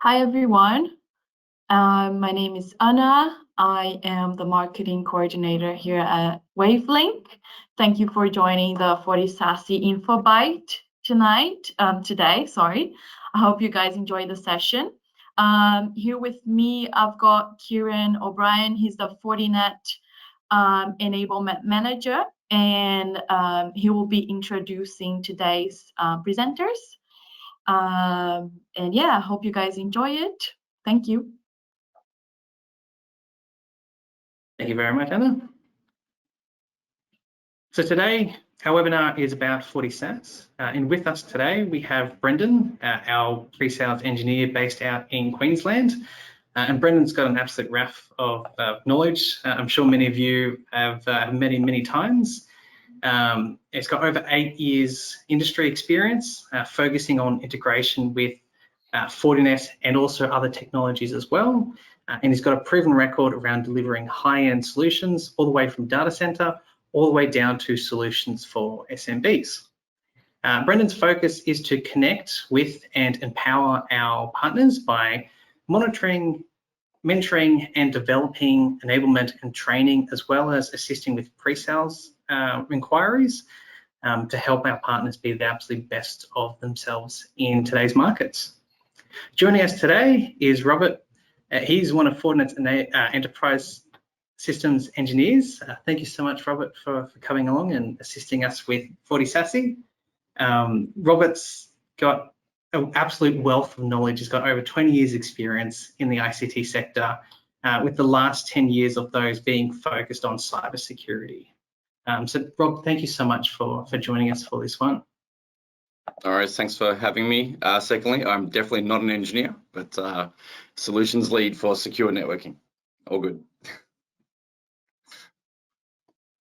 Hi, everyone. My name is Anna. I am the marketing coordinator here at Wavelink. Thank you for joining the FortiSASy Info-Byte today. I hope you guys enjoy the session. Here with me, I've got Kieran O'Brien. He's the Fortinet enablement manager, and he will be introducing today's presenters. And yeah, I hope you guys enjoy it. Thank you. Thank you very much, Anna. So today, our webinar is about FortiSASE. And with us today, we have Brendan, our pre-sales engineer based out in Queensland. And Brendan's got an absolute raft of knowledge. I'm sure many of you have met him many times. He's got over 8 years industry experience, focusing on integration with Fortinet and also other technologies as well. And he's got a proven record around delivering high-end solutions all the way from data center, all the way down to solutions for SMBs. Brendan's focus is to connect with and empower our partners by monitoring, mentoring and developing enablement and training, as well as assisting with pre-sales inquiries to help our partners be the absolute best of themselves in today's markets. Joining us today is Robert. He's one of Fortinet's enterprise systems engineers. Thank you so much, Robert, for coming along and assisting us with FortiSASy. Robert's got an absolute wealth of knowledge. He's got over 20 years experience in the ICT sector, with the last 10 years of those being focused on cybersecurity. So Rob, thank you so much for joining us for this one. All right, thanks for having me. Secondly, I'm definitely not an engineer, but solutions lead for secure networking. All good.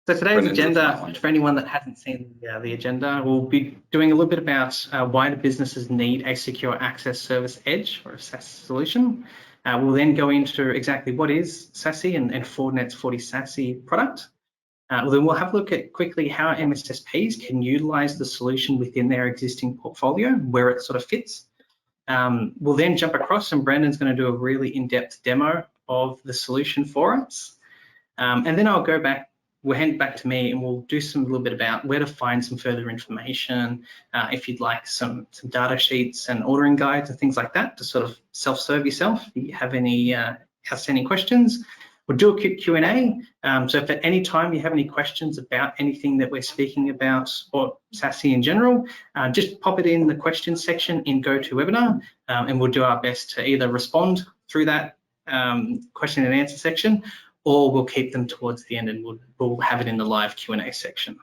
So today's agenda, for anyone that hasn't seen the agenda, we'll be doing a little bit about why do businesses need a secure access service edge or a SaaS solution. We'll then go into exactly what is SASy and Fortinet's FortiSASy product. Then we'll have a look at quickly how MSSPs can utilize the solution within their existing portfolio, where it sort of fits. We'll then jump across, and Brandon's going to do a really in-depth demo of the solution for us. And then I'll go back, we'll hand it back to me, and we'll do a little bit about where to find some further information, if you'd like some data sheets and ordering guides and things like that to sort of self-serve yourself. If you have any outstanding questions, we'll do a quick Q&A. So if at any time you have any questions about anything that we're speaking about or SASy in general, just pop it in the questions section in GoToWebinar, and we'll do our best to either respond through that question and answer section, or we'll keep them towards the end and we'll have it in the live Q&A section.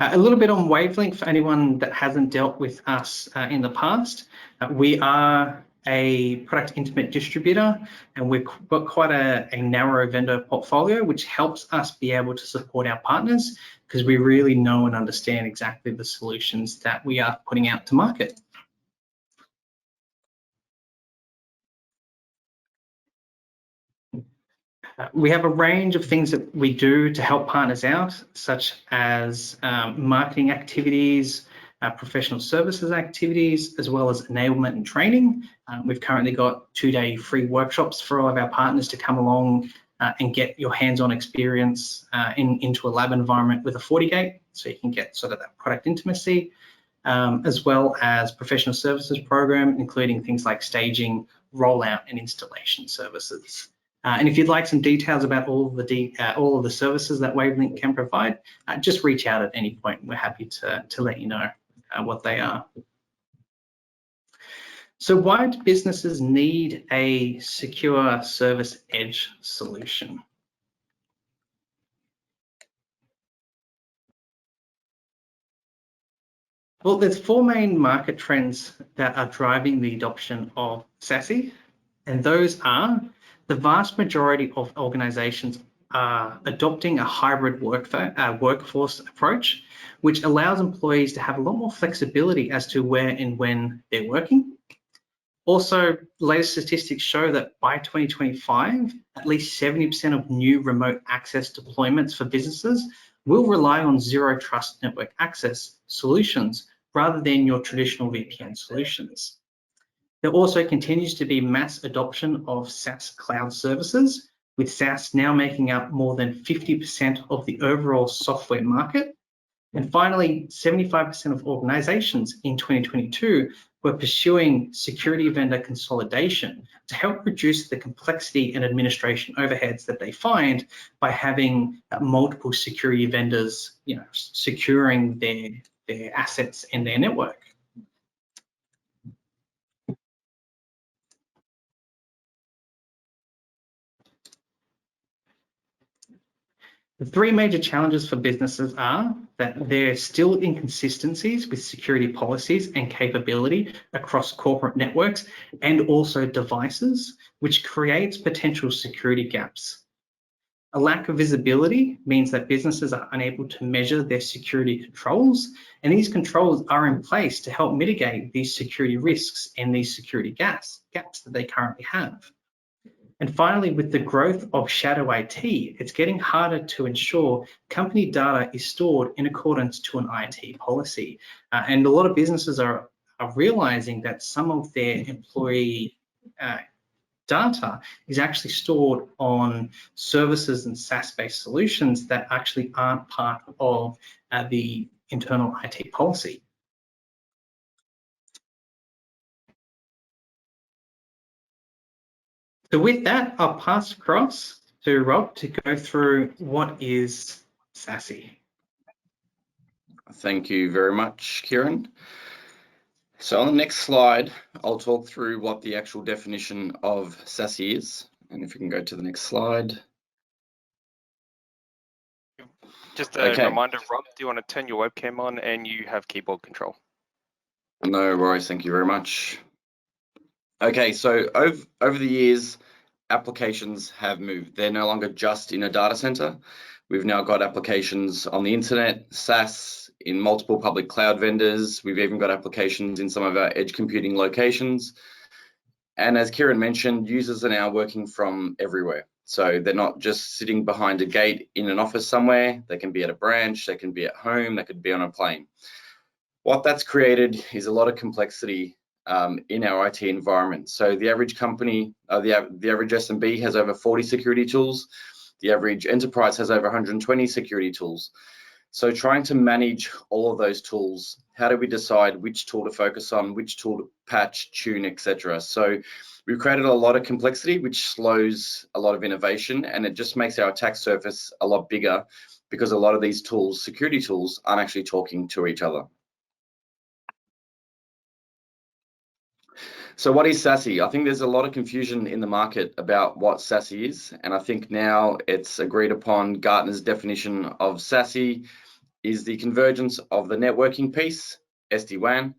A little bit on Wavelink for anyone that hasn't dealt with us in the past. We are a product intimate distributor, and we've got quite a narrow vendor portfolio, which helps us be able to support our partners because we really know and understand exactly the solutions that we are putting out to market. We have a range of things that we do to help partners out, such as marketing activities, professional services activities, as well as enablement and training. We've currently got 2-day free workshops for all of our partners to come along and get your hands-on experience into a lab environment with a FortiGate, so you can get sort of that product intimacy, as well as professional services program, including things like staging, rollout, and installation services. And if you'd like some details about all of the services that Wavelink can provide, just reach out at any point. We're happy to let you know what they are. So why do businesses need a secure service edge solution? Well, there's 4 main market trends that are driving the adoption of SASy, and those are the vast majority of organizations are adopting a hybrid workforce approach, which allows employees to have a lot more flexibility as to where and when they're working. Also, latest statistics show that by 2025, at least 70% of new remote access deployments for businesses will rely on zero trust network access solutions rather than your traditional VPN solutions. There also continues to be mass adoption of SaaS cloud services, with SaaS now making up more than 50% of the overall software market. And finally, 75% of organizations in 2022 were pursuing security vendor consolidation to help reduce the complexity and administration overheads that they find by having multiple security vendors, securing their assets and their network. The three major challenges for businesses are that there are still inconsistencies with security policies and capability across corporate networks and also devices, which creates potential security gaps. A lack of visibility means that businesses are unable to measure their security controls, and these controls are in place to help mitigate these security risks and these security gaps that they currently have. And finally, with the growth of shadow IT, it's getting harder to ensure company data is stored in accordance to an IT policy. And a lot of businesses are realizing that some of their employee data is actually stored on services and SaaS-based solutions that actually aren't part of the internal IT policy. So with that, I'll pass across to Rob to go through what is SASE. Thank you very much, Kieran. So on the next slide, I'll talk through what the actual definition of SASE is. And if we can go to the next slide. Just a reminder, Rob, do you want to turn your webcam on and you have keyboard control? No worries, thank you very much. Okay, so over the years, applications have moved. They're no longer just in a data center. We've now got applications on the internet, SaaS, in multiple public cloud vendors. We've even got applications in some of our edge computing locations. And as Kieran mentioned, users are now working from everywhere. So they're not just sitting behind a gate in an office somewhere. They can be at a branch, they can be at home, they could be on a plane. What that's created is a lot of complexity in our IT environment. So the average company, the average SMB has over 40 security tools. The average enterprise has over 120 security tools. So trying to manage all of those tools, how do we decide which tool to focus on, which tool to patch, tune, etc. So we've created a lot of complexity, which slows a lot of innovation, and it just makes our attack surface a lot bigger because a lot of these tools, security tools, aren't actually talking to each other. So what is SASE? I think there's a lot of confusion in the market about what SASE is, and I think now it's agreed upon. Gartner's definition of SASE is the convergence of the networking piece, SD-WAN,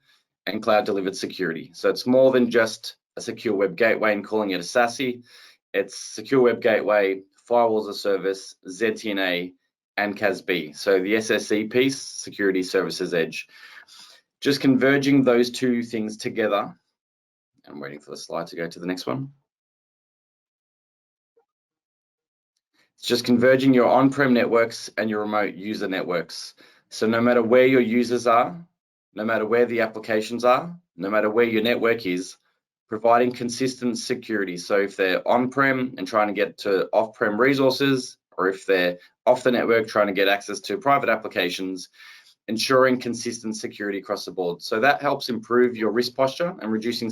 and cloud-delivered security. So it's more than just a secure web gateway and calling it a SASE. It's secure web gateway, firewall as a service, ZTNA, and CASB. So the SSE piece, security services edge. Just converging those two things together. I'm waiting for the slide to go to the next one. It's just converging your on-prem networks and your remote user networks. So no matter where your users are, no matter where the applications are, no matter where your network is, providing consistent security. So if they're on-prem and trying to get to off-prem resources, or if they're off the network trying to get access to private applications, ensuring consistent security across the board. So that helps improve your risk posture and reducing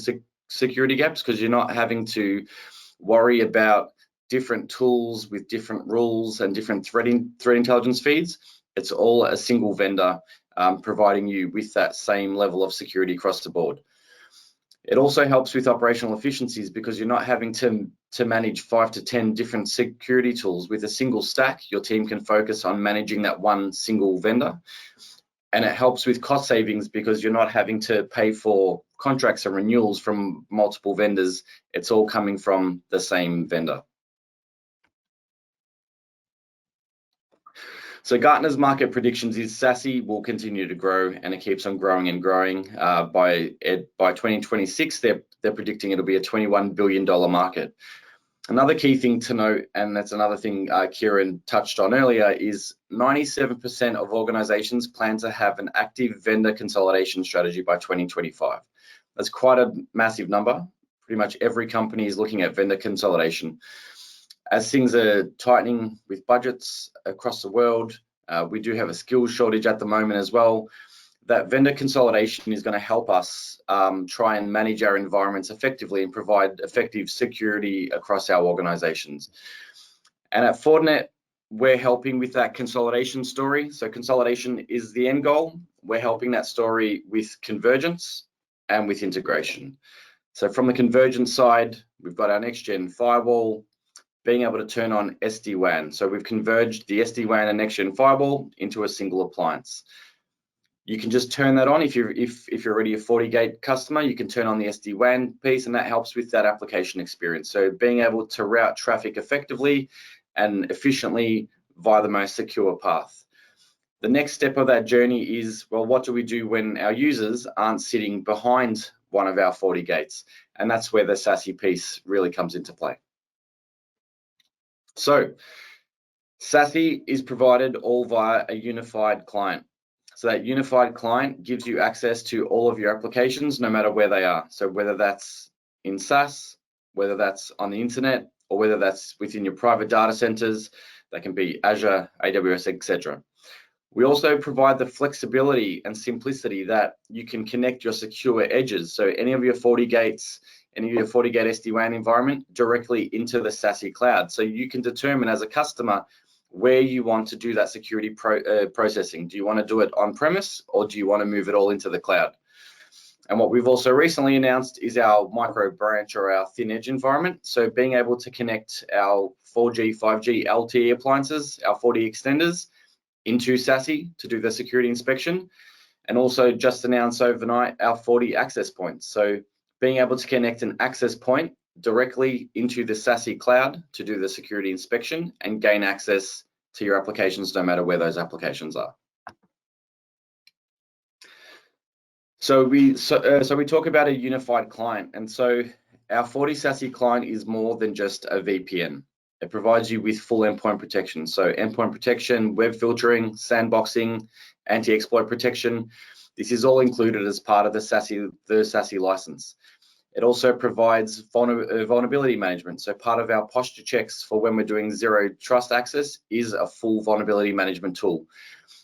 security gaps, because you're not having to worry about different tools with different rules and different threat intelligence feeds. It's all a single vendor providing you with that same level of security across the board. It also helps with operational efficiencies because you're not having to manage 5 to 10 different security tools. With a single stack, your team can focus on managing that one single vendor. And it helps with cost savings because you're not having to pay for contracts and renewals from multiple vendors. It's all coming from the same vendor. So Gartner's market predictions is SASE will continue to grow, and it keeps on growing and growing. By 2026, they're predicting it'll be a $21 billion market. Another key thing to note, and that's another thing Kieran touched on earlier, is 97% of organizations plan to have an active vendor consolidation strategy by 2025. That's quite a massive number. Pretty much every company is looking at vendor consolidation. As things are tightening with budgets across the world, we do have a skills shortage at the moment as well. That vendor consolidation is going to help us try and manage our environments effectively and provide effective security across our organizations. And at Fortinet, we're helping with that consolidation story. So consolidation is the end goal. We're helping that story with convergence and with integration. So from the convergence side, we've got our next-gen firewall, being able to turn on SD-WAN. So we've converged the SD-WAN and next-gen firewall into a single appliance. You can just turn that on if you're already a FortiGate customer. You can turn on the SD-WAN piece, and that helps with that application experience. So being able to route traffic effectively and efficiently via the most secure path. The next step of that journey is, well, what do we do when our users aren't sitting behind one of our FortiGates? And that's where the SASE piece really comes into play. So SASE is provided all via a unified client. So that unified client gives you access to all of your applications, no matter where they are. So whether that's in SaaS, whether that's on the internet, or whether that's within your private data centers, that can be Azure, AWS, etc. We also provide the flexibility and simplicity that you can connect your secure edges. So any of your FortiGates, any of your FortiGate SD-WAN environment directly into the SASE cloud. So you can determine as a customer where you want to do that security processing. Do you want to do it on premise, or do you want to move it all into the cloud? And what we've also recently announced is our micro branch or our thin edge environment. So being able to connect our 4G, 5G LTE appliances, our 40 extenders into SASE to do the security inspection. And also just announced overnight our 40 access points. So being able to connect an access point directly into the SASE cloud to do the security inspection and gain access to your applications no matter where those applications are. So we talk about a unified client, and so our FortiSASy client is more than just a VPN. It provides you with full endpoint protection. So endpoint protection, web filtering, sandboxing, anti-exploit protection. This is all included as part of the SASE license. It also provides vulnerability management. So part of our posture checks for when we're doing zero trust access is a full vulnerability management tool.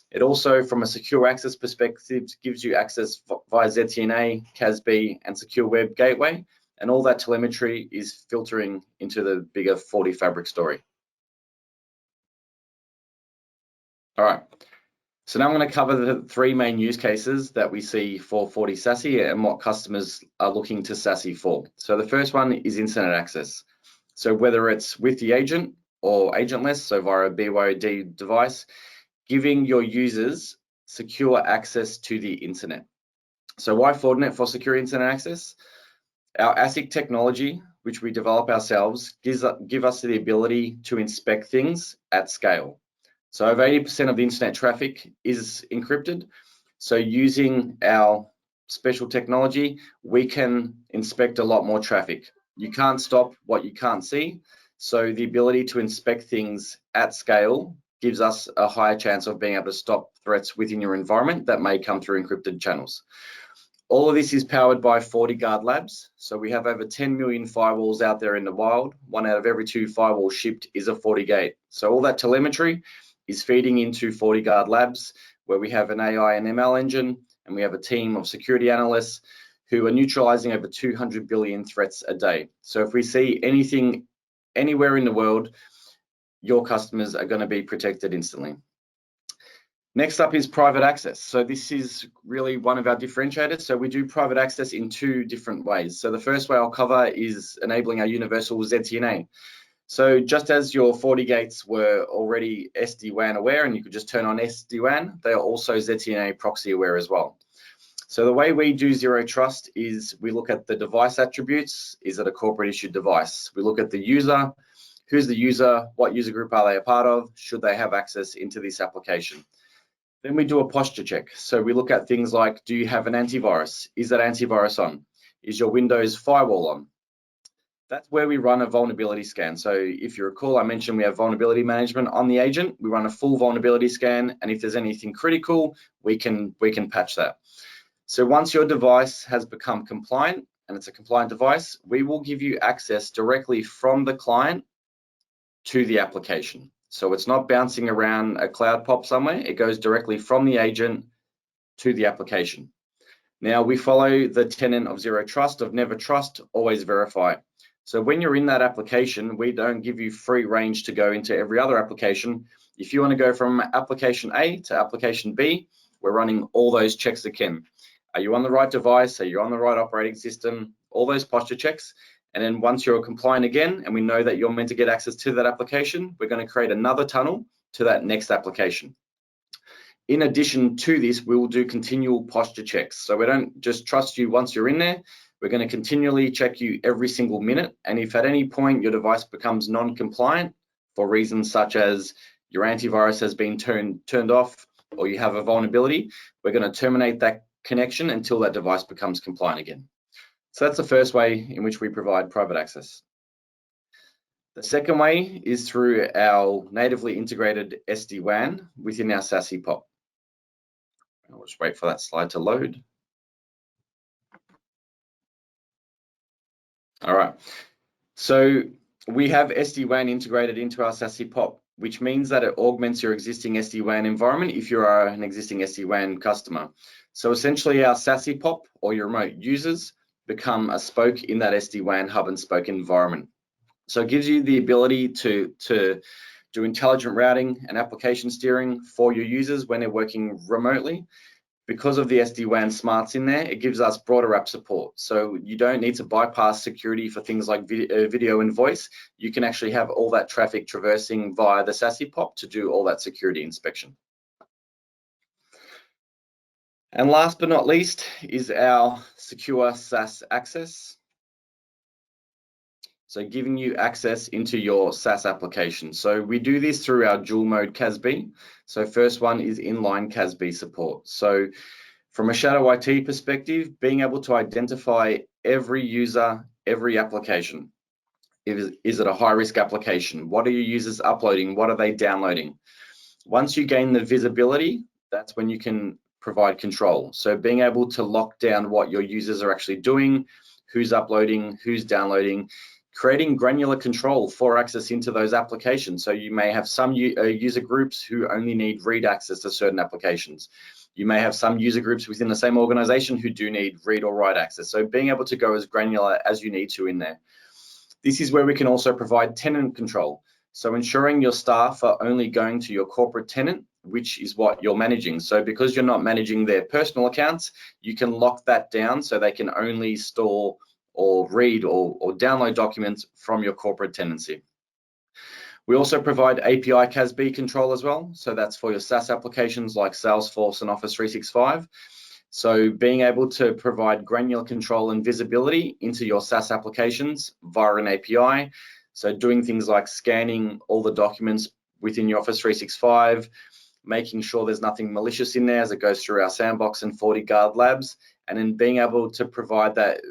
It also, from a secure access perspective, gives you access via ZTNA, CASB, and secure web gateway. And all that telemetry is filtering into the bigger FortiFabric story. All right. So now I'm going to cover the three main use cases that we see for FortiSASy and what customers are looking to SASE for. So the first one is internet access. So whether it's with the agent or agentless, so via a BYOD device, giving your users secure access to the internet. So why Fortinet for secure internet access? Our ASIC technology, which we develop ourselves, give us the ability to inspect things at scale. So over 80% of the internet traffic is encrypted. So using our special technology, we can inspect a lot more traffic. You can't stop what you can't see. So the ability to inspect things at scale gives us a higher chance of being able to stop threats within your environment that may come through encrypted channels. All of this is powered by FortiGuard Labs. So we have over 10 million firewalls out there in the wild. 1 out of every 2 firewalls shipped is a FortiGate. So all that telemetry is feeding into FortiGuard Labs, where we have an AI and ML engine, and we have a team of security analysts who are neutralizing over 200 billion threats a day. So if we see anything anywhere in the world, your customers are going to be protected instantly. Next up is private access. So this is really one of our differentiators. So we do private access in 2 different ways. So the first way I'll cover is enabling our universal ZTNA. So just as your FortiGates were already SD-WAN aware and you could just turn on SD-WAN, they are also ZTNA proxy aware as well. So the way we do zero trust is we look at the device attributes. Is it a corporate issued device? We look at the user. Who's the user? What user group are they a part of? Should they have access into this application? Then we do a posture check. So we look at things like, do you have an antivirus? Is that antivirus on? Is your Windows firewall on? That's where we run a vulnerability scan. So if you recall, I mentioned we have vulnerability management on the agent. We run a full vulnerability scan, and if there's anything critical, we can patch that. So once your device has become compliant, and it's a compliant device, we will give you access directly from the client to the application. So it's not bouncing around a cloud pop somewhere. It goes directly from the agent to the application. Now, we follow the tenet of zero trust, of never trust, always verify. So when you're in that application, we don't give you free range to go into every other application. If you want to go from application A to application B, we're running all those checks again. Are you on the right device? Are you on the right operating system? All those posture checks. And then once you're compliant again, and we know that you're meant to get access to that application, we're going to create another tunnel to that next application. In addition to this, we will do continual posture checks. So we don't just trust you once you're in there. We're going to continually check you every single minute. And if at any point your device becomes non-compliant for reasons such as your antivirus has been turned off or you have a vulnerability, we're going to terminate that connection until that device becomes compliant again. So that's the first way in which we provide private access. The second way is through our natively integrated SD-WAN within our SASE POP. I'll just wait for that slide to load. All right, so we have SD-WAN integrated into our SASE POP, which means that it augments your existing SD-WAN environment if you are an existing SD-WAN customer. So essentially our SASE POP or your remote users become a spoke in that SD-WAN hub and spoke environment. So it gives you the ability to do intelligent routing and application steering for your users when they're working remotely. Because of the SD-WAN smarts in there, it gives us broader app support. So you don't need to bypass security for things like video and voice. You can actually have all that traffic traversing via the SASE POP to do all that security inspection. And last but not least is our secure SaaS access. So giving you access into your SaaS application. So we do this through our dual mode CASB. So first one is inline CASB support. So from a shadow IT perspective, being able to identify every user, every application. Is it a high risk application? What are your users uploading? What are they downloading? Once you gain the visibility, that's when you can provide control. So being able to lock down what your users are actually doing, who's uploading, who's downloading, creating granular control for access into those applications. So you may have some user groups who only need read access to certain applications. You may have some user groups within the same organization who do need read or write access. So being able to go as granular as you need to in there. This is where we can also provide tenant control. So ensuring your staff are only going to your corporate tenant, which is what you're managing. So because you're not managing their personal accounts, you can lock that down so they can only store or read or download documents from your corporate tenancy. We also provide API CASB control as well. So that's for your SaaS applications like Salesforce and Office 365. So being able to provide granular control and visibility into your SaaS applications via an API. So doing things like scanning all the documents within your Office 365, making sure there's nothing malicious in there as it goes through our sandbox and FortiGuard labs, and then being able to provide that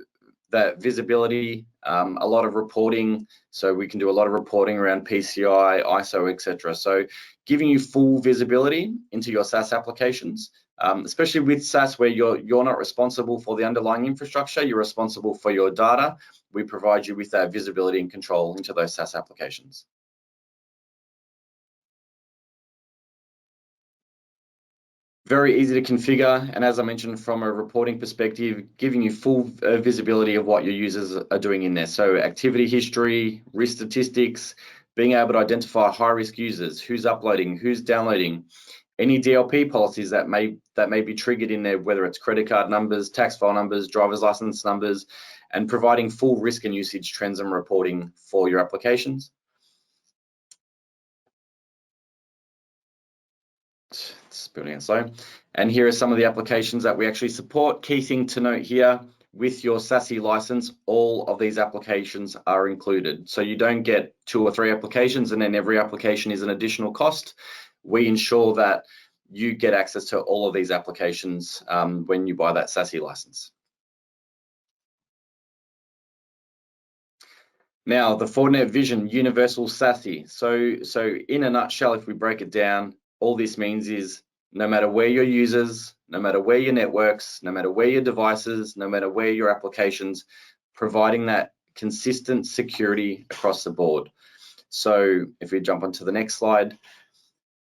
visibility, a lot of reporting. So we can do a lot of reporting around PCI, ISO, etc. So giving you full visibility into your SaaS applications, especially with SaaS where you're not responsible for the underlying infrastructure, you're responsible for your data. We provide you with that visibility and control into those SaaS applications. Very easy to configure, and as I mentioned, from a reporting perspective, giving you full visibility of what your users are doing in there. So activity history, risk statistics, being able to identify high-risk users, who's uploading, who's downloading, any DLP policies that may be triggered in there, whether it's credit card numbers, tax file numbers, driver's license numbers, and providing full risk and usage trends and reporting for your applications. It's building it slow. And here are some of the applications that we actually support. Key thing to note here, with your SASE license, all of these applications are included. So you don't get 2 or 3 applications and then every application is an additional cost. We ensure that you get access to all of these applications when you buy that SASE license. Now, the Fortinet Vision Universal SASE. So in a nutshell, if we break it down, all this means is no matter where your users, no matter where your networks, no matter where your devices, no matter where your applications, providing that consistent security across the board. So if we jump onto the next slide,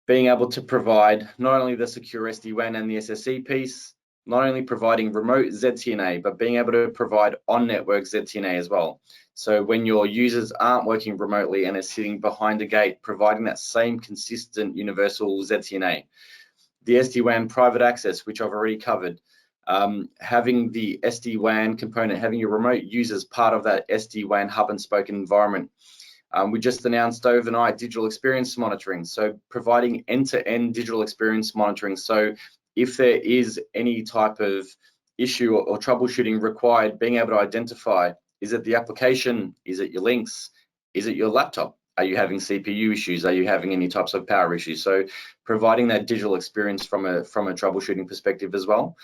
being able to provide not only the secure SD-WAN and the SSE piece, not only providing remote ZTNA, but being able to provide on-network ZTNA as well. So when your users aren't working remotely and are sitting behind a gate, providing that same consistent universal ZTNA. The SD-WAN private access, which I've already covered, having the SD-WAN component, having your remote users part of that SD-WAN hub and spoke environment. We just announced overnight digital experience monitoring, so providing end-to-end digital experience monitoring. So if there is any type of issue or troubleshooting required, being able to identify, is it the application? Is it your links? Is it your laptop? Are you having CPU issues? Are you having any types of power issues? So providing that digital experience from a troubleshooting perspective as well.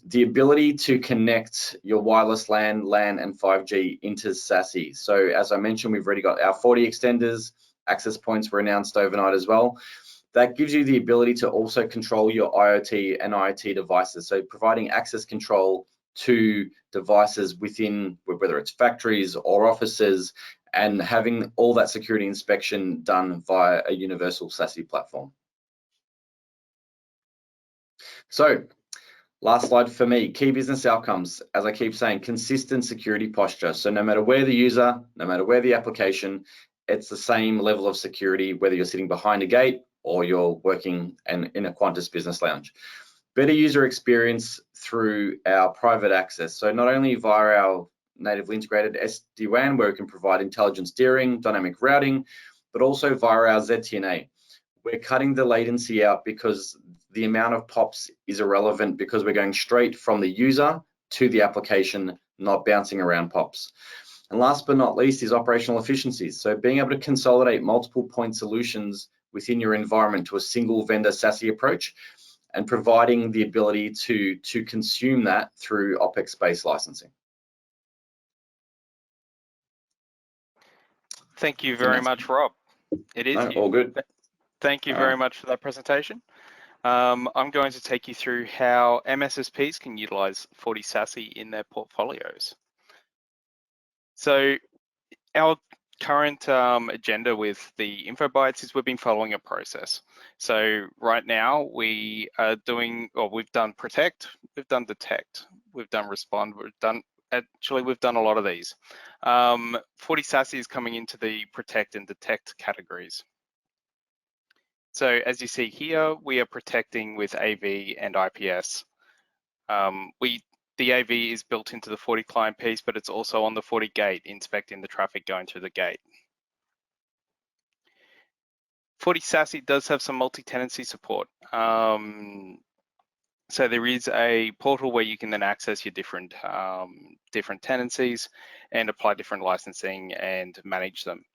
The ability to connect your wireless LAN, and 5G into SASE. So as I mentioned, we've already got our 40 extenders, access points were announced overnight as well. That gives you the ability to also control your IoT and IoT devices. So providing access control to devices within, whether it's factories or offices, and having all that security inspection done via a universal SASE platform. So last slide for me, key business outcomes. As I keep saying, consistent security posture. So no matter where the user, no matter where the application, it's the same level of security, whether you're sitting behind a gate or you're working in a Qantas business lounge. Better user experience through our private access. So not only via our natively integrated SD-WAN, where we can provide intelligent steering, dynamic routing, but also via our ZTNA. We're cutting the latency out because the amount of POPs is irrelevant, because we're going straight from the user to the application, not bouncing around POPs. And last but not least is operational efficiencies. So being able to consolidate multiple point solutions within your environment to a single vendor SASE approach, and providing the ability to consume that through OpEx-based licensing. Thank you very much, Rob. It is no, all good. Thank you very much for that presentation. I'm going to take you through how MSSPs can utilize FortiSASy in their portfolios. So our current agenda with the Info-Bytes is we've been following a process. So right now we are doing, or we've done protect, we've done detect, we've done respond, we've done a lot of these. FortiSASy is coming into the protect and detect categories. So as you see here, we are protecting with AV and IPS. The AV is built into the FortiClient piece, but it's also on the FortiGate, inspecting the traffic going through the gate. FortiSASy does have some multi-tenancy support. So there is a portal where you can then access your different tenancies and apply different licensing and manage them.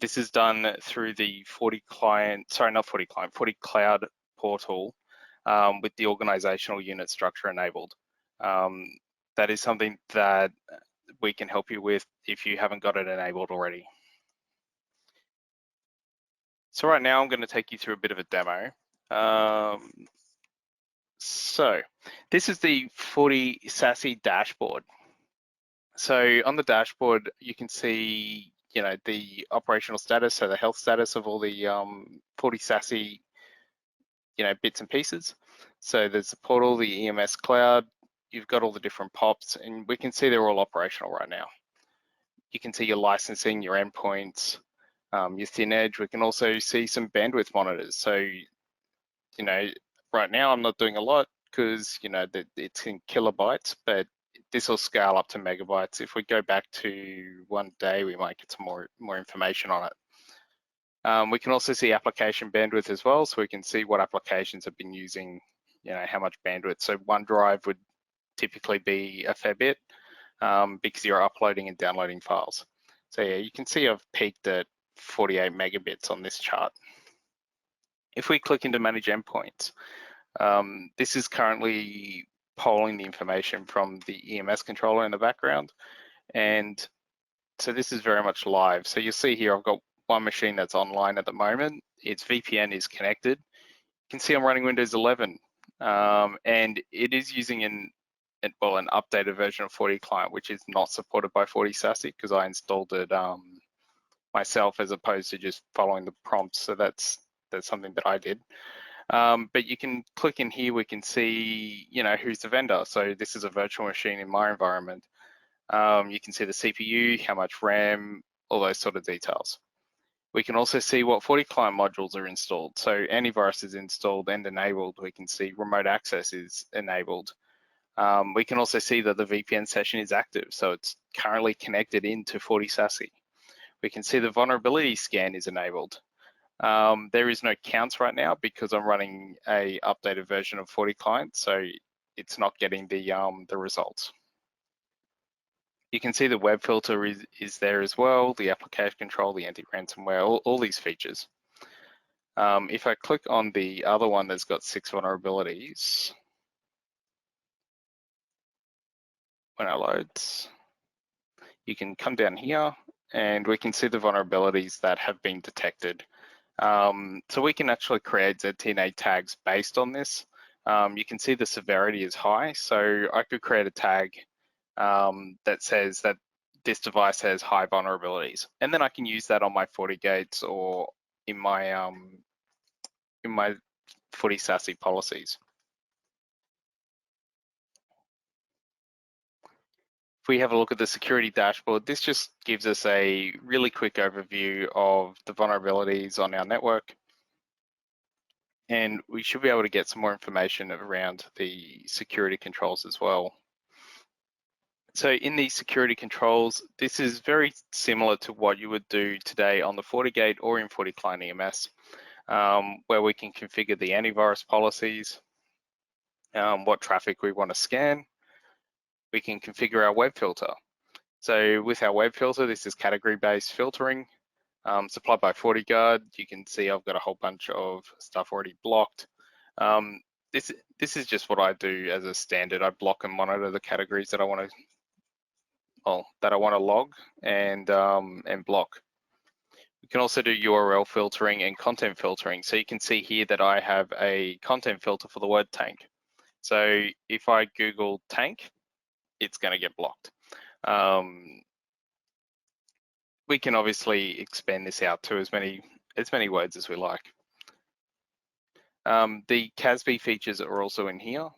This is done through the FortiCloud portal with the organizational unit structure enabled. That is something that we can help you with if you haven't got it enabled already. So right now I'm going to take you through a bit of a demo. So this is the FortiSASy dashboard. So on the dashboard, you can see, the operational status, so the health status of all the FortiSASy, bits and pieces. So there's the portal, the EMS cloud, you've got all the different POPs, and we can see they're all operational right now. You can see your licensing, your endpoints, your thin edge. We can also see some bandwidth monitors. So, right now I'm not doing a lot because, it's in kilobytes, but this will scale up to megabytes. If we go back to one day, we might get some more information on it. We can also see application bandwidth as well, so we can see what applications have been using, how much bandwidth. So OneDrive would typically be a fair bit because you're uploading and downloading files. So yeah, you can see I've peaked at 48 megabits on this chart. If we click into manage endpoints, this is currently polling the information from the EMS controller in the background, and So this is very much live. So you'll see here, I've got one machine that's online at the moment. Its VPN is connected. You can see I'm running Windows 11, and it is using an updated version of FortiClient, which is not supported by FortiSASy because I installed it myself as opposed to just following the prompts. So that's something that I did. But you can click in here, we can see, who's the vendor. So this is a virtual machine in my environment. You can see the CPU, how much RAM, all those sort of details. We can also see what FortiClient modules are installed. So antivirus is installed and enabled. We can see remote access is enabled. We can also see that the VPN session is active. So it's currently connected into FortiSassy. We can see the vulnerability scan is enabled. There is no counts right now because I'm running a updated version of FortiClient, so it's not getting the results. You can see the web filter is there as well, the application control, the anti-ransomware, all these features. If I click on the other one that's got 6 vulnerabilities, when it loads, you can come down here and we can see the vulnerabilities that have been detected. So we can actually create ZTNA tags based on this. You can see the severity is high, so I could create a tag that says that this device has high vulnerabilities, and then I can use that on my FortiGates or in my FortiSASy policies. If we have a look at the security dashboard, this just gives us a really quick overview of the vulnerabilities on our network. And we should be able to get some more information around the security controls as well. So in these security controls, this is very similar to what you would do today on the FortiGate or in FortiClient EMS, where we can configure the antivirus policies, what traffic we want to scan. We can configure our web filter. So with our web filter, this is category-based filtering supplied by FortiGuard. You can see I've got a whole bunch of stuff already blocked. This is just what I do as a standard. I block and monitor the categories that I want to log and block. We can also do URL filtering and content filtering. So you can see here that I have a content filter for the word tank. So if I Google tank, it's going to get blocked. We can obviously expand this out to as many words as we like. The CASB features are also in here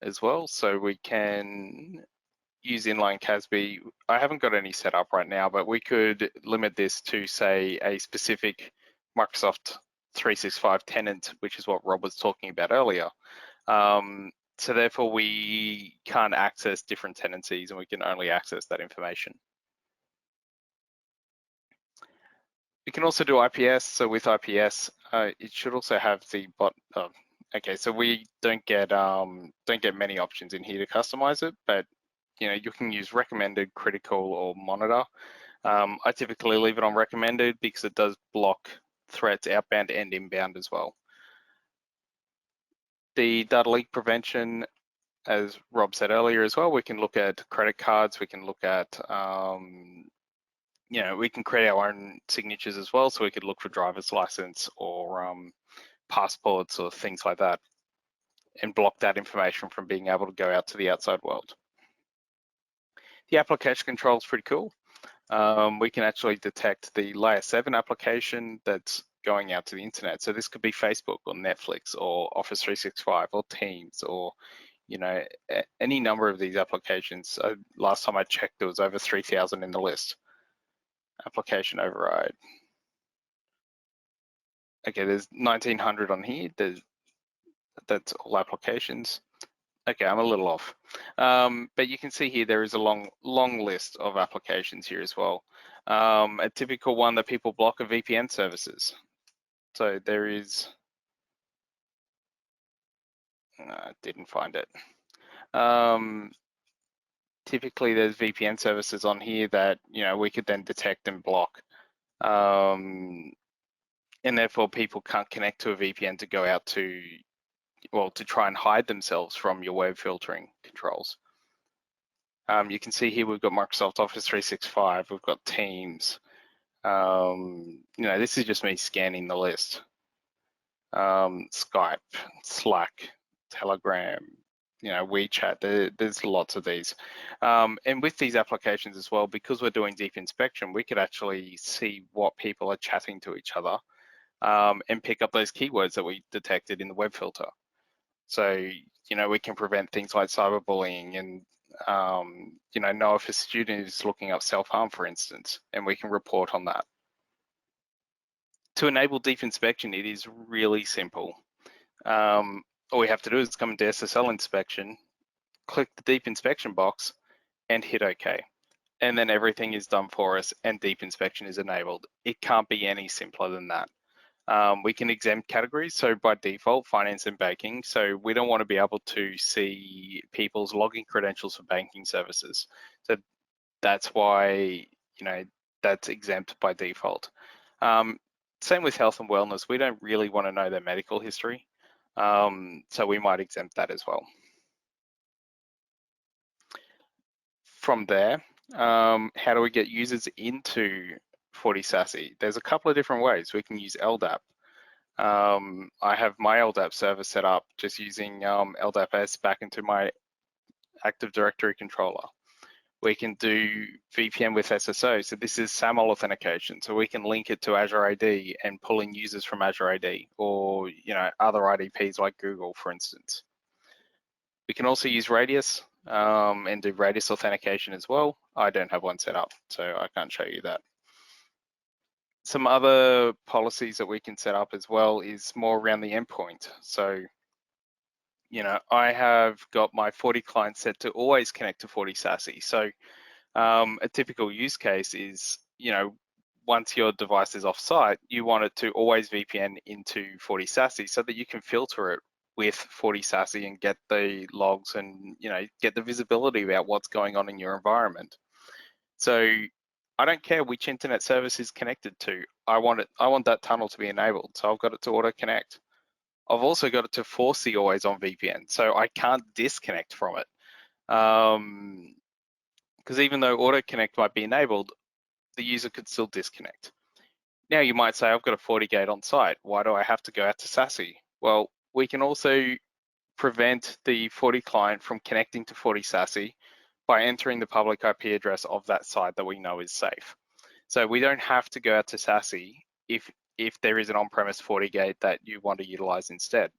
as well, so we can use inline CASB. I haven't got any set up right now, but we could limit this to, say, a specific Microsoft 365 tenant, which is what Rob was talking about earlier. So therefore, we can't access different tenancies and we can only access that information. We can also do IPS. So with IPS, it should also have the bot. Okay, so we don't get many options in here to customize it, but you can use recommended, critical, or monitor. I typically leave it on recommended because it does block threats outbound and inbound as well. The data leak prevention, as Rob said earlier as well, we can look at credit cards, we can look at we can create our own signatures as well, so we could look for driver's license or passports or things like that and block that information from being able to go out to the outside world. The application control is pretty cool. We can actually detect the layer 7 application that's going out to the internet. So this could be Facebook or Netflix or Office 365 or Teams or any number of these applications. Last time I checked, there was over 3,000 in the list. Application override. Okay, there's 1,900 on here. That's all applications. Okay, I'm a little off. But you can see here there is a long list of applications here as well. A typical one that people block are VPN services. So there is, didn't find it. Typically there's VPN services on here that we could then detect and block. And therefore people can't connect to a VPN to go out to try and hide themselves from your web filtering controls. You can see here we've got Microsoft Office 365, we've got Teams. This is just me scanning the list. Skype, Slack, Telegram, WeChat, there's lots of these. And with these applications as well, because we're doing deep inspection, we could actually see what people are chatting to each other and pick up those keywords that we detected in the web filter. So, we can prevent things like cyberbullying and, know if a student is looking up self-harm, for instance, and we can report on that. To enable deep inspection, it is really simple. All we have to do is come into SSL inspection, click the deep inspection box, and hit OK. And then everything is done for us and deep inspection is enabled. It can't be any simpler than that. We can exempt categories, so by default, finance and banking. So we don't want to be able to see people's login credentials for banking services. So that's why, that's exempt by default. Same with health and wellness. We don't really want to know their medical history. So we might exempt that as well. From there, how do we get users into FortiSASy? There's a couple of different ways. We can use LDAP. I have my LDAP server set up just using LDAP-S back into my Active Directory controller. We can do VPN with SSO. So this is SAML authentication. So we can link it to Azure AD and pull in users from Azure AD or other IDPs like Google, for instance. We can also use Radius and do Radius authentication as well. I don't have one set up, so I can't show you that. Some other policies that we can set up as well is more around the endpoint. So, I have got my Forti client set to always connect to FortiSASy. So a typical use case is, once your device is off-site, you want it to always VPN into FortiSASy so that you can filter it with FortiSASy and get the logs and, get the visibility about what's going on in your environment. So I don't care which internet service is connected to. I want that tunnel to be enabled. So I've got it to auto connect. I've also got it to force the always on VPN. So I can't disconnect from it. Because even though auto connect might be enabled, the user could still disconnect. Now you might say, I've got a FortiGate on site. Why do I have to go out to SASy? Well, we can also prevent the Forti client from connecting to FortiSASy by entering the public IP address of that site that we know is safe. So we don't have to go out to SASy if there is an on-premise FortiGate that you want to utilize instead.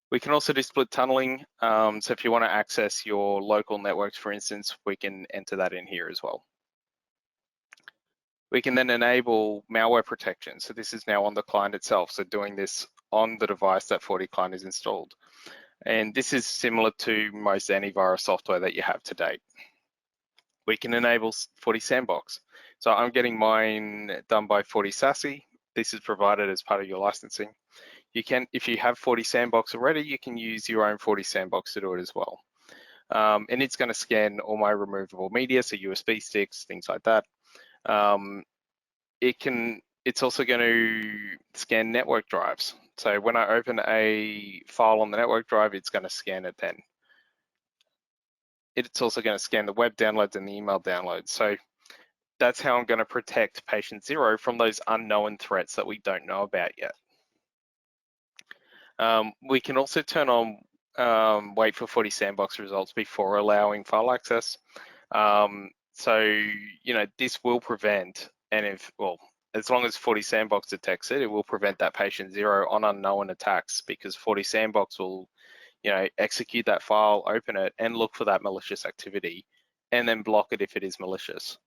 We can also do split tunneling. So if you want to access your local networks, for instance, we can enter that in here as well. We can then enable malware protection. So this is now on the client itself. So doing this on the device that Forti client is installed. And this is similar to most antivirus software that you have to date. We can enable FortiSandbox. So I'm getting mine done by FortiSASy. This is provided as part of your licensing. You can, if you have FortiSandbox already, you can use your own FortiSandbox to do it as well. And it's going to scan all my removable media, so USB sticks, things like that. It's also going to scan network drives. So when I open a file on the network drive, it's going to scan it then. It's also going to scan the web downloads and the email downloads. So that's how I'm going to protect patient zero from those unknown threats that we don't know about yet. We can also turn on wait for FortiSandbox results before allowing file access. So, this will prevent, and as long as FortiSandbox detects it, it will prevent that patient zero on unknown attacks, because FortiSandbox will, execute that file, open it, and look for that malicious activity, and then block it if it is malicious.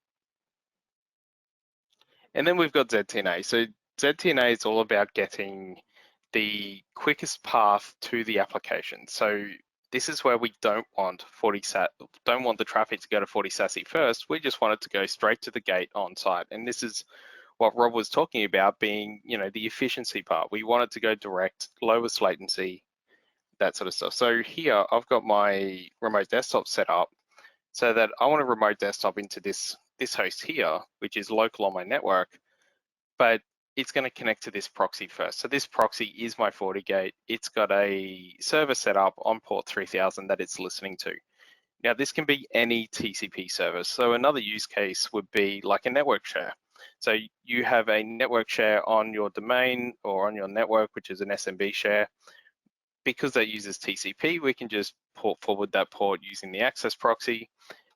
And then we've got ZTNA. So ZTNA is all about getting the quickest path to the application. So this is where we don't want the traffic to go to FortiSASy first. We just want it to go straight to the gate on site. And this is what Rob was talking about being, the efficiency part. We want it to go direct, lowest latency, that sort of stuff. So here I've got my remote desktop set up so that I want a remote desktop into this host here, which is local on my network, but it's going to connect to this proxy first. So this proxy is my FortiGate. It's got a server set up on port 3000 that it's listening to. Now, this can be any TCP service. So another use case would be like a network share. So you have a network share on your domain or on your network, which is an SMB share. Because that uses TCP, we can just port forward that port using the access proxy,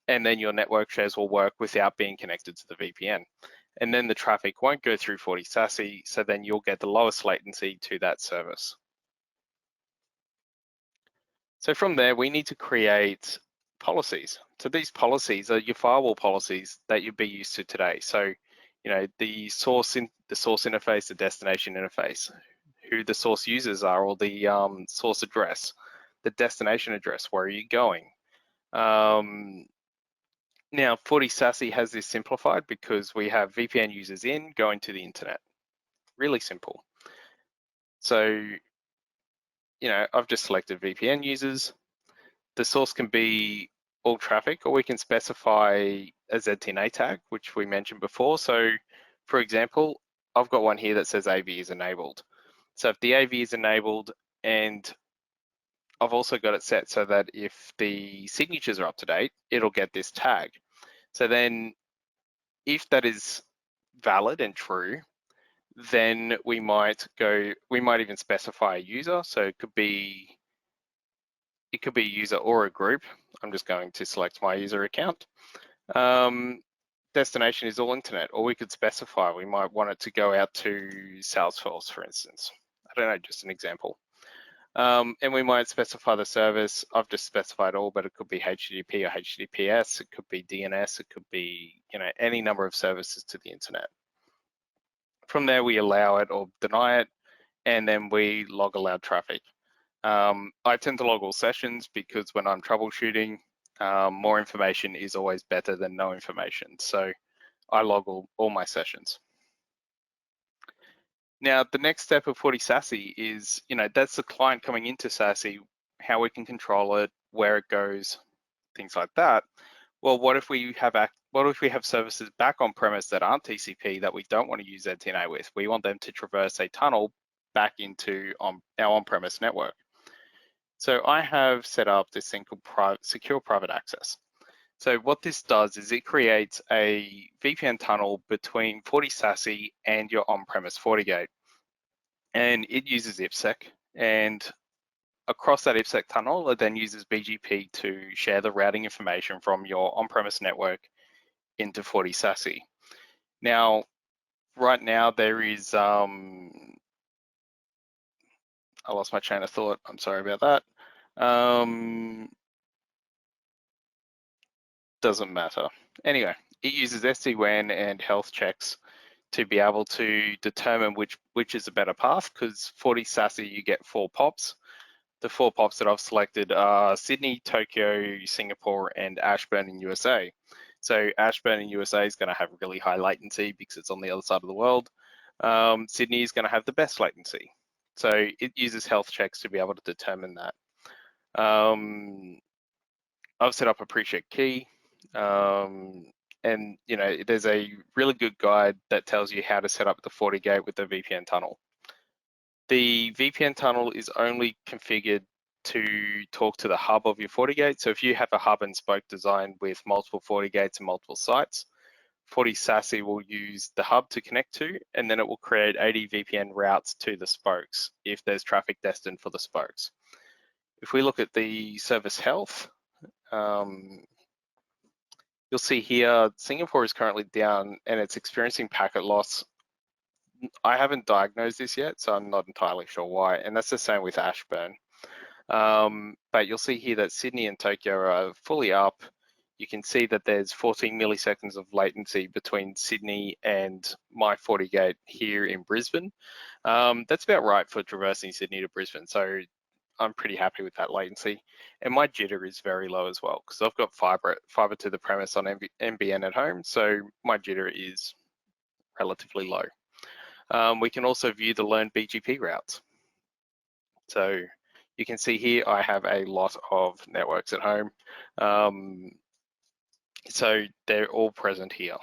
and then your network shares will work without being connected to the VPN. And then the traffic won't go through FortiSASE, so then you'll get the lowest latency to that service. So from there, we need to create policies. So these policies are your firewall policies that you'd be used to today. So, you know, the source interface, the destination interface, who the source users are, or the source address, the destination address, where are you going? Now, FortiSASE has this simplified because we have VPN users going to the internet. Really simple. So, you know, I've just selected VPN users. The source can be all traffic, or we can specify a ZTNA tag, which we mentioned before. So, for example, I've got one here that says AV is enabled. So if the AV is enabled, and I've also got it set so that if the signatures are up to date, it'll get this tag. So then if that is valid and true, then we might even specify a user. So it could be a user or a group. I'm just going to select my user account. Destination is all internet, or we could specify, we might want it to go out to Salesforce, for instance. I don't know, just an example. And we might specify the service. I've just specified all, but it could be HTTP or HTTPS. It could be DNS. It could be, you know, any number of services to the internet. From there, we allow it or deny it, and then we log allowed traffic. I tend to log all sessions because when I'm troubleshooting, more information is always better than no information. So I log all my sessions. Now, the next step of FortiSASE is, you know, that's the client coming into SASE, how we can control it, where it goes, things like that. Well, what if we have services back on premise that aren't TCP that we don't want to use ZTNA with? We want them to traverse a tunnel back into our on-premise network. So I have set up this thing called secure private access. So what this does is it creates a VPN tunnel between FortiSASE and your on-premise FortiGate. And it uses IPsec, and across that IPsec tunnel, it then uses BGP to share the routing information from your on-premise network into FortiSASE. Now, right now there is, I lost my chain of thought, I'm sorry about that. Doesn't matter. Anyway, it uses SD-WAN and health checks to be able to determine which is a better path, because FortiSASE, you get 4 POPs. The 4 POPs that I've selected are Sydney, Tokyo, Singapore, and Ashburn in USA. So Ashburn in USA is going to have really high latency because it's on the other side of the world. Sydney is going to have the best latency. So it uses health checks to be able to determine that. I've set up a pre-check key. And you know, there's a really good guide that tells you how to set up the FortiGate with the VPN tunnel. The VPN tunnel is only configured to talk to the hub of your FortiGate. So if you have a hub and spoke design with multiple FortiGates and multiple sites, FortiSASE will use the hub to connect to, and then it will create 80 VPN routes to the spokes if there's traffic destined for the spokes. If we look at the service health, you'll see here, Singapore is currently down and it's experiencing packet loss. I haven't diagnosed this yet, so I'm not entirely sure why. And that's the same with Ashburn. But you'll see here that Sydney and Tokyo are fully up. You can see that there's 14 milliseconds of latency between Sydney and my FortiGate here in Brisbane. That's about right for traversing Sydney to Brisbane. So I'm pretty happy with that latency. And my jitter is very low as well, because I've got fiber to the premise on NBN at home. So my jitter is relatively low. We can also view the learned BGP routes. So you can see here, I have a lot of networks at home. So they're all present here.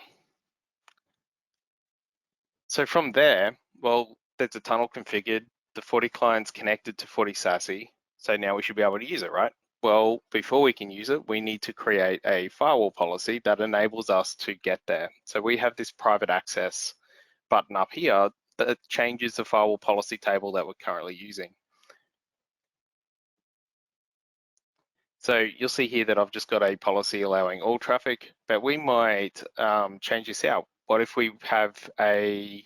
So from there, well, there's a tunnel configured, the Forti client's connected to FortiSASE. So now we should be able to use it, right? Well, before we can use it, we need to create a firewall policy that enables us to get there. So we have this private access button up here that changes the firewall policy table that we're currently using. So you'll see here that I've just got a policy allowing all traffic, but we might change this out. What if we have a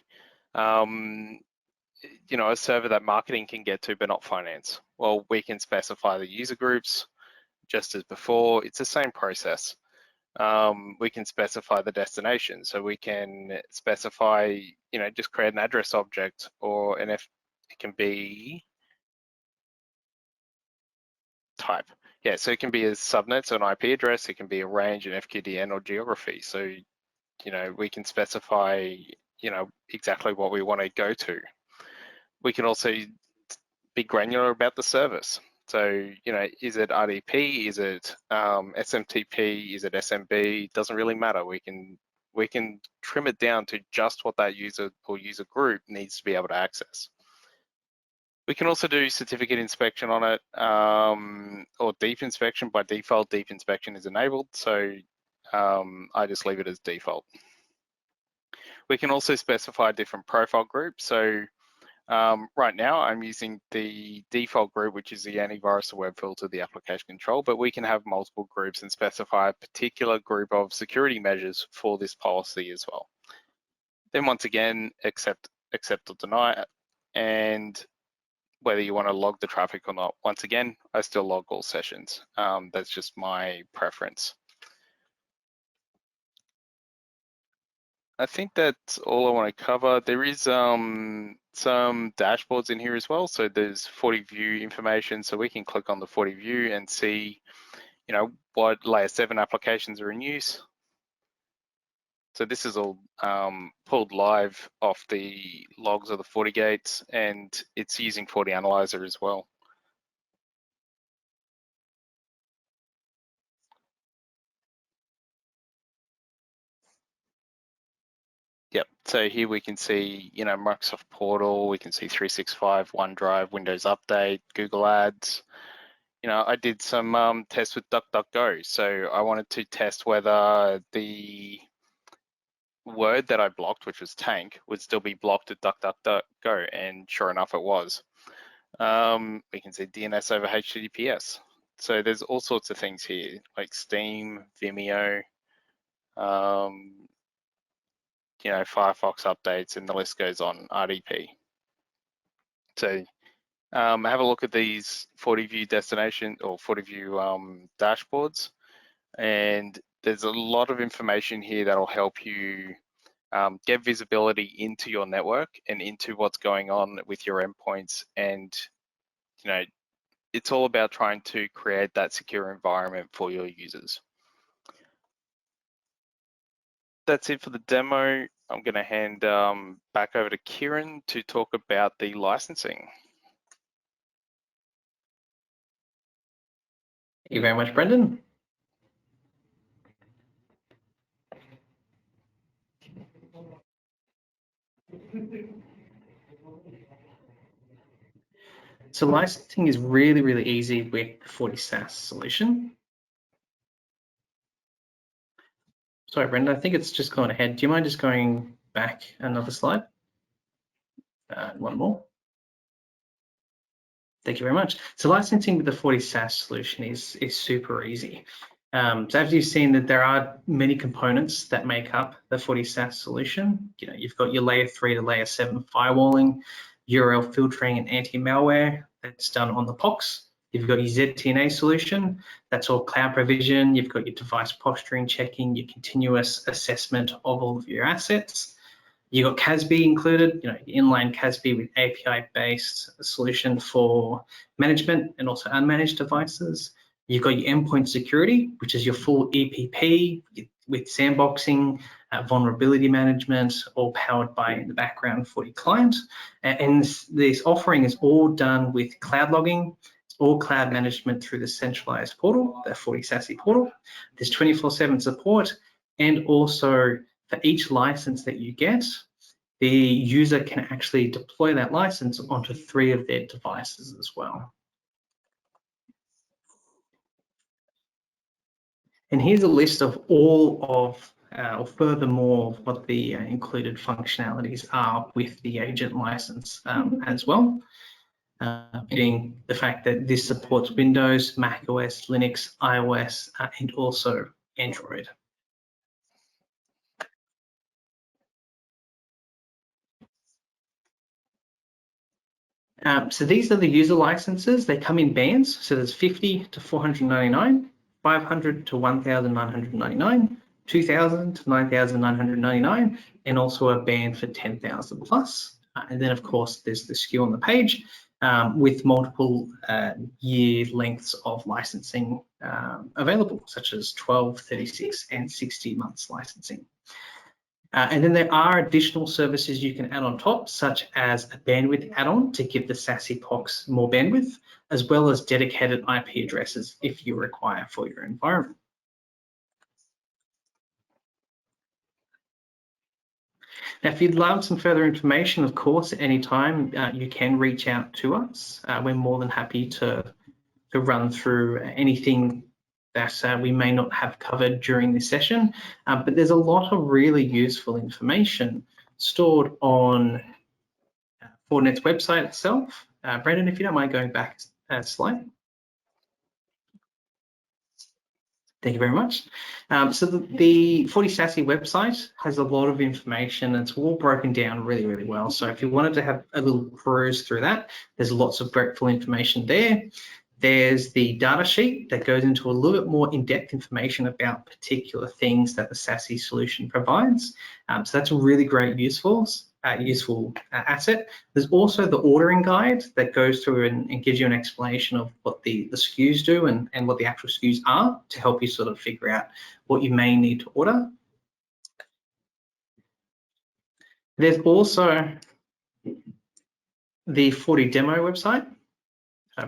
a server that marketing can get to, but not finance? Well, we can specify the user groups just as before. It's the same process. We can specify the destination. So we can specify, just create an address object, or it can be type. Yeah, so it can be a subnet, so an IP address, it can be a range, an FQDN, or geography. So, we can specify, exactly what we want to go to. We can also be granular about the service. So, is it RDP? Is it SMTP? Is it SMB? Doesn't really matter. We can trim it down to just what that user or user group needs to be able to access. We can also do certificate inspection on it, or deep inspection. By default, deep inspection is enabled, so I just leave it as default. We can also specify different profile groups. So right now I'm using the default group, which is the antivirus, the web filter, the application control, but we can have multiple groups and specify a particular group of security measures for this policy as well. Then once again, accept or deny it, and whether you want to log the traffic or not. Once again, I still log all sessions. That's just my preference. I think that's all I want to cover. There is some dashboards in here as well. So there's FortiView information. So we can click on the FortiView and see, what layer 7 applications are in use. So this is all pulled live off the logs of the FortiGates, and it's using FortiAnalyzer as well. Yep, so here we can see, Microsoft Portal, we can see 365, OneDrive, Windows Update, Google Ads. I did some tests with DuckDuckGo. So I wanted to test whether the word that I blocked, which was tank, would still be blocked at DuckDuckGo, and sure enough, it was. We can see DNS over HTTPS. So there's all sorts of things here, like Steam, Vimeo, Firefox updates, and the list goes on, RDP. So have a look at these FortiView destination or FortiView dashboards, and there's a lot of information here that'll help you get visibility into your network and into what's going on with your endpoints. And it's all about trying to create that secure environment for your users. That's it for the demo. I'm going to hand back over to Kieran to talk about the licensing. Thank you very much, Brendan. So licensing is really, really easy with the FortiSASE solution. Sorry, Brendan, I think it's just gone ahead. Do you mind just going back another slide? One more. Thank you very much. So licensing with the FortiSASE solution is super easy. So as you've seen, that there are many components that make up the FortiSASE solution. You've got your layer 3 to layer 7 firewalling, URL filtering and anti-malware that's done on the POCs. You've got your ZTNA solution, that's all cloud provision. You've got your device posturing checking, your continuous assessment of all of your assets. You've got CASB included, your inline CASB with API-based solution for management and also unmanaged devices. You've got your endpoint security, which is your full EPP with sandboxing, vulnerability management, all powered by, in the background, FortiClient. And this offering is all done with cloud logging. It's all cloud management through the centralized portal, the FortiSASy portal. There's 24/7 support, and also for each license that you get, the user can actually deploy that license onto 3 of their devices as well. And here's a list of all of, or furthermore, what the included functionalities are with the agent license as well. Including the fact that this supports Windows, Mac OS, Linux, iOS, and also Android. So these are the user licenses. They come in bands. So there's 50 to 499, 500 to 1,999, 2,000 to 9,999, and also a band for 10,000 plus. And then, of course, there's the SKU on the page with multiple year lengths of licensing available, such as 12, 36, and 60 months licensing. And then there are additional services you can add on top, such as a bandwidth add-on to give the SASE POCs more bandwidth, as well as dedicated IP addresses if you require for your environment. Now, if you'd love some further information, of course, at any time, you can reach out to us. We're more than happy to run through anything that we may not have covered during this session, but there's a lot of really useful information stored on Fortinet's website itself. Brendan, if you don't mind going back a slide. Thank you very much. So the FortiSASy website has a lot of information. It's all broken down really, really well. So if you wanted to have a little cruise through that, there's lots of grateful information there. There's the data sheet that goes into a little bit more in-depth information about particular things that the SASE solution provides. So that's a really great useful asset. There's also the ordering guide that goes through and gives you an explanation of what the SKUs do and what the actual SKUs are to help you sort of figure out what you may need to order. There's also the FortiDemo website.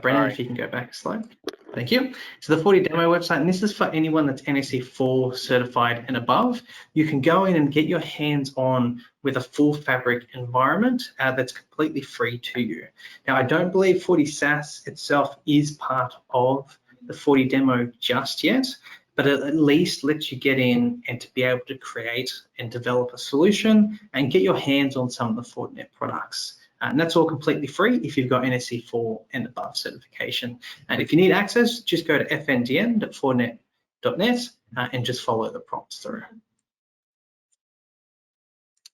Brendan, if you can go back a slide. Thank you. So the FortiDemo website, and this is for anyone that's NSE4 certified and above. You can go in and get your hands on with a full fabric environment that's completely free to you. Now, I don't believe FortiSASE itself is part of the FortiDemo just yet, but it at least lets you get in and to be able to create and develop a solution and get your hands on some of the Fortinet products. And that's all completely free if you've got NSE4 and above certification. And if you need access, just go to fndn.fortinet.net and just follow the prompts through.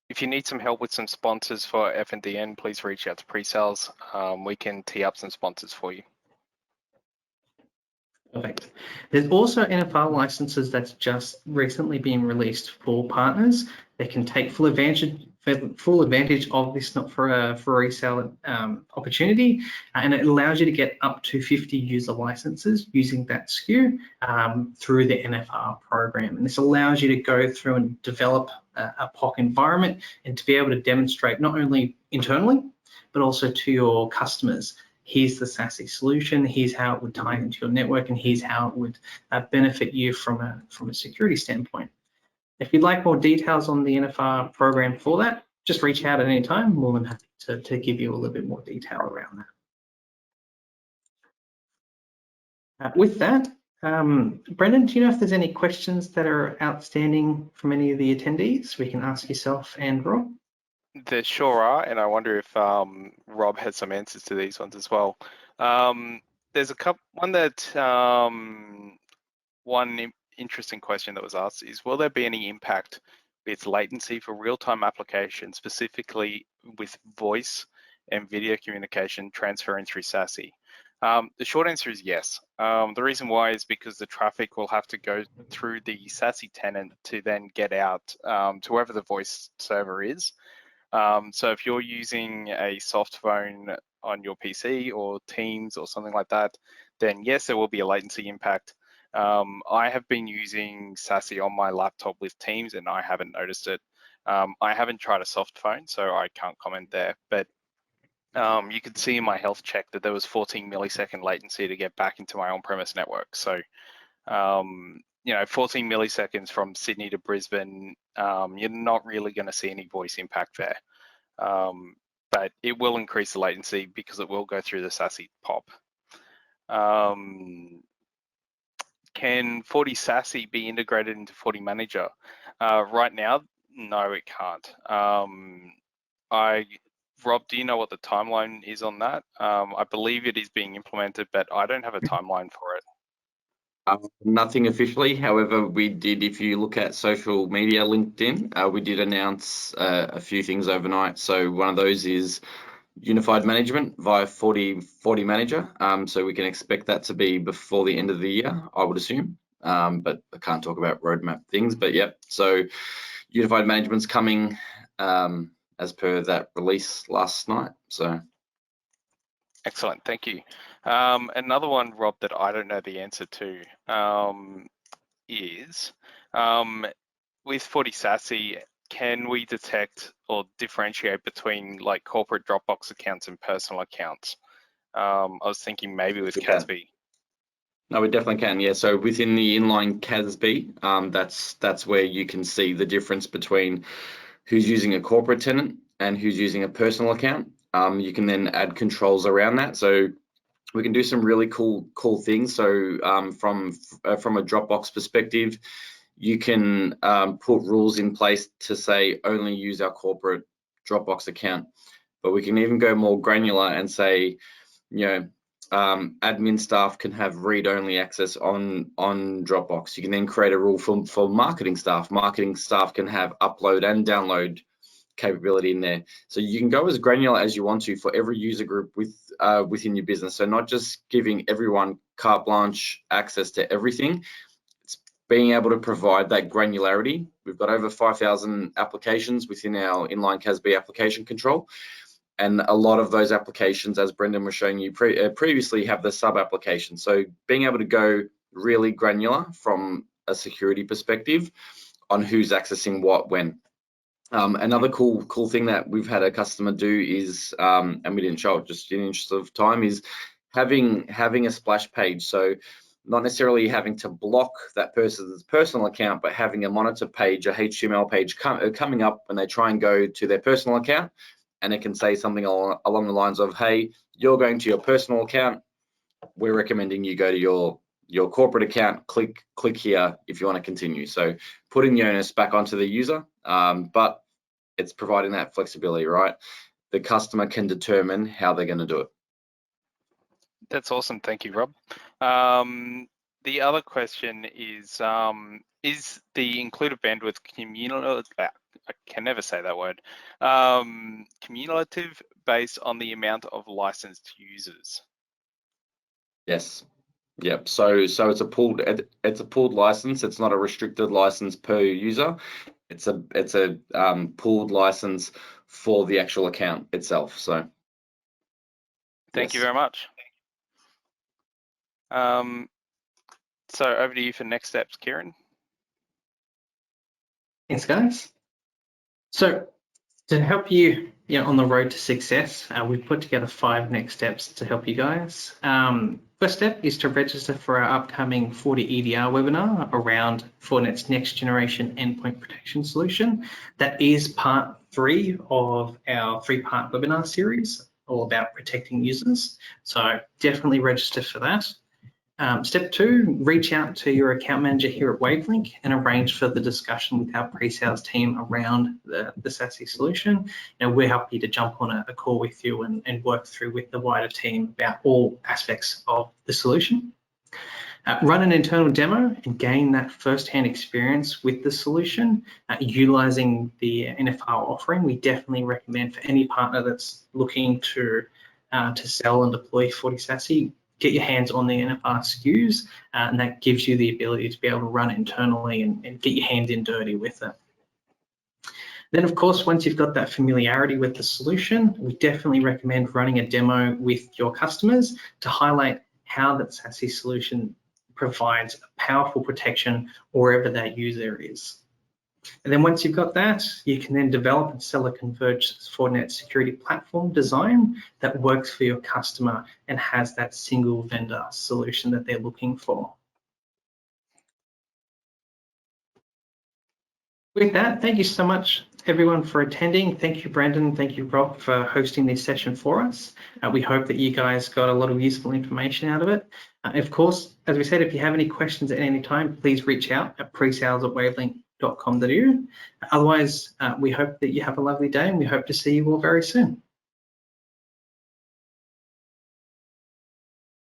If you need some help with some sponsors for FNDN, please reach out to pre-sales. We can tee up some sponsors for you. Perfect. There's also NFR licenses that's just recently been released for partners. They can take full advantage of this, not for a resale opportunity, and it allows you to get up to 50 user licenses using that SKU through the NFR program. And this allows you to go through and develop a POC environment and to be able to demonstrate not only internally, but also to your customers. Here's the SASE solution, here's how it would tie into your network, and here's how it would benefit you from a security standpoint. If you'd like more details on the NFR program for that, just reach out at any time. More than happy to give you a little bit more detail around that. With that, Brendan, do you know if there's any questions that are outstanding from any of the attendees? We can ask yourself and Rob. There sure are, and I wonder if Rob has some answers to these ones as well. There's a couple. One interesting question that was asked is, will there be any impact with latency for real-time applications, specifically with voice and video communication transferring through SASE? The short answer is yes. The reason why is because the traffic will have to go through the SASE tenant to then get out to wherever the voice server is. So if you're using a soft phone on your PC or Teams or something like that, then yes, there will be a latency impact. I have been using SASE on my laptop with Teams and I haven't noticed it. I haven't tried a soft phone, so I can't comment there, but you could see in my health check that there was 14 millisecond latency to get back into my on-premise network. So, 14 milliseconds from Sydney to Brisbane, you're not really going to see any voice impact there. But it will increase the latency because it will go through the SASE POP. can FortiSASy be integrated into FortiManager? Right now, no, it can't. Rob, do you know what the timeline is on that? I believe it is being implemented, but I don't have a timeline for it. Nothing officially. However, we did, if you look at social media, LinkedIn, we did announce a few things overnight. So one of those is unified management via FortiManager. So we can expect that to be before the end of the year, I would assume. But I can't talk about roadmap things. But yep, so unified management's coming as per that release last night. So excellent, thank you. Another one, Rob, that I don't know the answer to is with FortiSASy, can we detect or differentiate between like corporate Dropbox accounts and personal accounts? I was thinking maybe with CASB. No, we definitely can. Yeah. So within the inline CASB, that's where you can see the difference between who's using a corporate tenant and who's using a personal account. You can then add controls around that. So we can do some really cool things. So from a Dropbox perspective, you can put rules in place to say only use our corporate Dropbox account. But we can even go more granular and say, admin staff can have read-only access on Dropbox. You can then create a rule for marketing staff. Marketing staff can have upload and download capability in there. So you can go as granular as you want to for every user group within your business. So not just giving everyone carte blanche access to everything. It's being able to provide that granularity. We've got over 5,000 applications within our inline CASB application control. And a lot of those applications, as Brendan was showing you previously, have the sub-application. So being able to go really granular from a security perspective on who's accessing what when. Another cool thing that we've had a customer do is, and we didn't show it just in the interest of time, is having a splash page. So not necessarily having to block that person's personal account, but having a monitor page, a HTML page coming up when they try and go to their personal account, and it can say something along the lines of, hey, you're going to your personal account, we're recommending you go to your corporate account, click here if you want to continue. So putting the onus back onto the user, but it's providing that flexibility, right? The customer can determine how they're going to do it. That's awesome. Thank you, Rob. The other question is the included bandwidth I can never say that word, cumulative based on the amount of licensed users? Yes. Yep. So it's a pooled license. It's not a restricted license per user. It's a pooled license for the actual account itself. So thank you very much. So over to you for next steps, Kieran. Thanks, guys. So to help you on the road to success, we've put together 5 next steps to help you guys. First step is to register for our upcoming FortiEDR webinar around Fortinet's next generation endpoint protection solution. That is part 3 of our 3-part webinar series, all about protecting users. So definitely register for that. Step 2, reach out to your account manager here at Wavelink and arrange for the discussion with our pre-sales team around the SASE solution. We're happy to jump on a call with you and work through with the wider team about all aspects of the solution. Run an internal demo and gain that first-hand experience with the solution, utilizing the NFR offering. We definitely recommend for any partner that's looking to sell and deploy FortiSASy, get your hands on the NFR SKUs, and that gives you the ability to be able to run it internally and get your hands in dirty with it. Then, of course, once you've got that familiarity with the solution, we definitely recommend running a demo with your customers to highlight how that SASE solution provides a powerful protection wherever that user is. And then once you've got that, you can then develop and sell a converged Fortinet security platform design that works for your customer and has that single vendor solution that they're looking for. With that, thank you so much everyone for attending. Thank you, Brendan. Thank you, Rob, for hosting this session for us. We hope that you guys got a lot of useful information out of it. Of course, as we said, if you have any questions at any time, please reach out at presales@wavelink.com.au. Otherwise, we hope that you have a lovely day and we hope to see you all very soon.